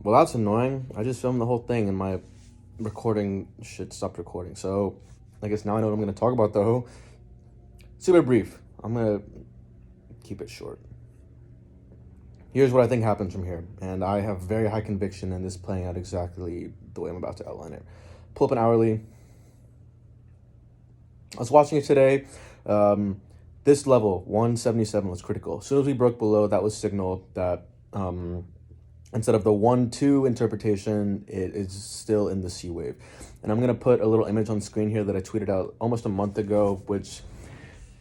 Well, that's annoying. I just filmed the whole thing and my recording shit stopped recording. So I guess now I know what I'm going to talk about, though. Super brief. I'm going to keep it short. Here's what I think happens from here. And I have very high conviction in this playing out exactly the way I'm about to outline it. Pull up an hourly. I was watching it today. This level, 177, was critical. As soon as we broke below, that was signal that instead of the 1-2 interpretation, it is still in the C wave. And I'm going to put a little image on screen here that I tweeted out almost a month ago, which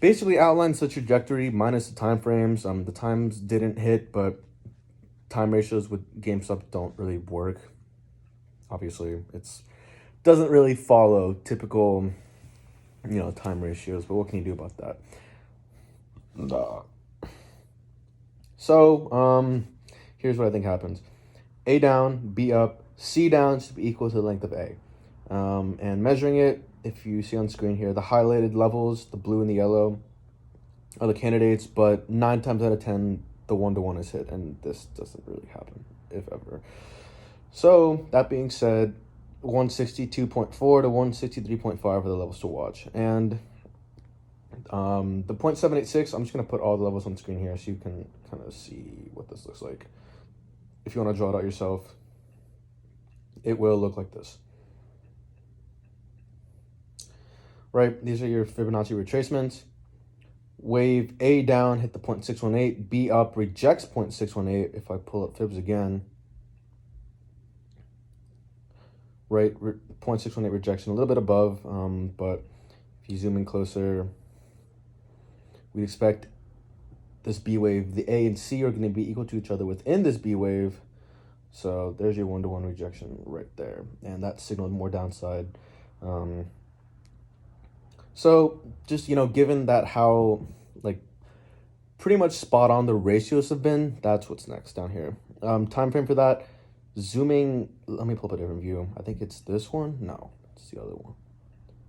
basically outlines the trajectory minus the time frames. The times didn't hit, but time ratios with GameStop don't really work. Obviously, it's doesn't really follow typical, time ratios, but what can you do about that? So, here's what I think happens. A down, B up, C down should be equal to the length of A. And measuring it, if you see on screen here, the highlighted levels, the blue and the yellow, are the candidates, but 9 times out of 10, the 1-to-1 is hit, and this doesn't really happen, if ever. So, that being said, 162.4 to 163.5 are the levels to watch. And the 0.786, I'm just going to put all the levels on screen here so you can kind of see what this looks like. If you want to draw it out yourself, it will look like this. Right, these are your Fibonacci retracements. Wave A down, hit the 0.618. B up, rejects 0.618. If I pull up fibs again, right, 0.618 rejection, a little bit above, but if you zoom in closer, we expect this B wave, the A and C are going to be equal to each other within this B wave. So there's your 1-to-1 rejection right there. And that signaled more downside. So just, given that how, pretty much spot on the ratios have been, that's what's next down here. Time frame for that, zooming, let me pull up a different view. I think it's this one. No, it's the other one.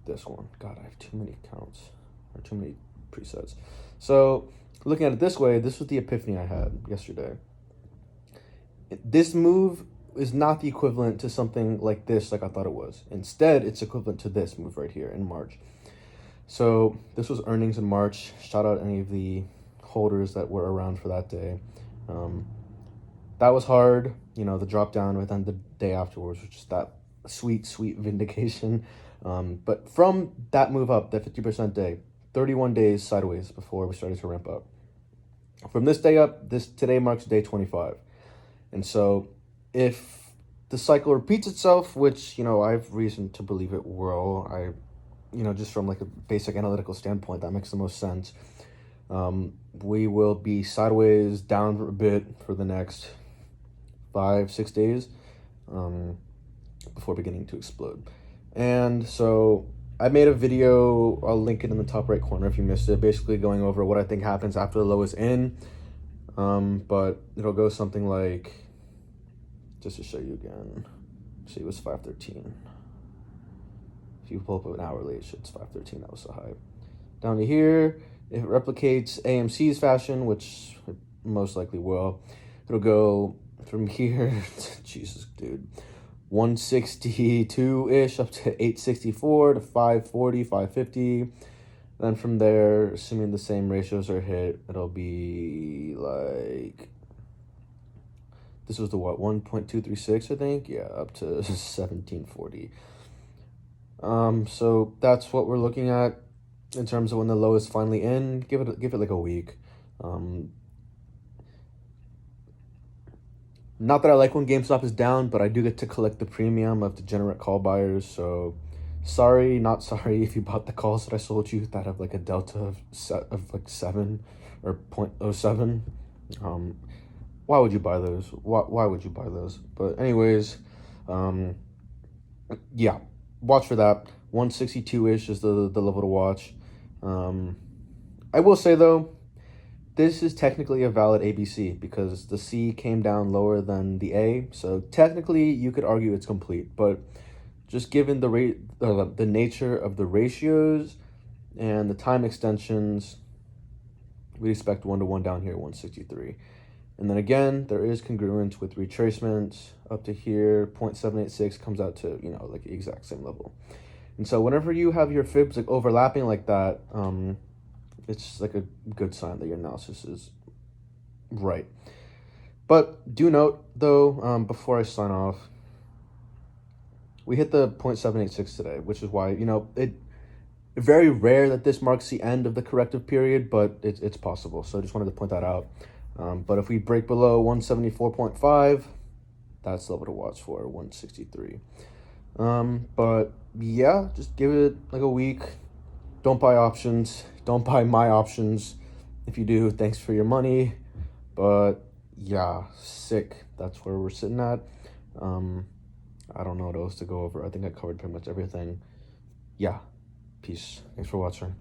This one. God, I have too many counts, or too many presets. So looking at it this way, this was the epiphany I had yesterday. This move is not the equivalent to something like this, like I thought it was. Instead, it's equivalent to this move right here in March. So this was earnings in March. Shout out any of the holders that were around for that day. That was hard, the drop down, but then the day afterwards was just that sweet vindication. But from that move up, that 50% day, 31 days sideways before we started to ramp up. From this day up, today marks day 25. And so if the cycle repeats itself, which, I have reason to believe it will, just from like a basic analytical standpoint, that makes the most sense. We will be sideways down a bit for the next 5-6 days before beginning to explode. And so I made a video, I'll link it in the top right corner if you missed it, basically going over what I think happens after the low is in. But it'll go something like, just to show you again, see, it was 513. If you pull up an hourly, it's 513, that was so high. Down to here, if it replicates AMC's fashion, which it most likely will, it'll go from here, Jesus, dude, 162-ish up to 864 to 540, 550. Then from there, assuming the same ratios are hit, it'll be like, this was the what, 1.236, I think? Yeah, up to 1740. So that's what we're looking at in terms of when the low is finally in. Give it like a week. Not that I like when GameStop is down, but I do get to collect the premium of degenerate call buyers. So sorry, not sorry if you bought the calls that I sold you that have like a delta of like 7 or 0.07. Why would you buy those? Why would you buy those? But anyways, yeah, watch for that. 162-ish is the level to watch. I will say though, this is technically a valid ABC because the C came down lower than the A, so technically you could argue it's complete. But just given the nature of the ratios and the time extensions, we expect 1-to-1 down here, 163. And then again, there is congruence with retracement up to here. 0.786 comes out to, you know, like the exact same level. And so whenever you have your fibs like overlapping like that, it's like a good sign that your analysis is right. But do note though, before I sign off, we hit the 0.786 today, which is why, you know, very rare that this marks the end of the corrective period, but it's possible. So I just wanted to point that out. But if we break below 174.5, that's the level to watch for, 163. But yeah, just give it like a week. Don't buy options. Don't buy my options. If you do, thanks for your money. But yeah, sick. That's where we're sitting at. I don't know what else to go over. I think I covered pretty much everything. Yeah, peace. Thanks for watching.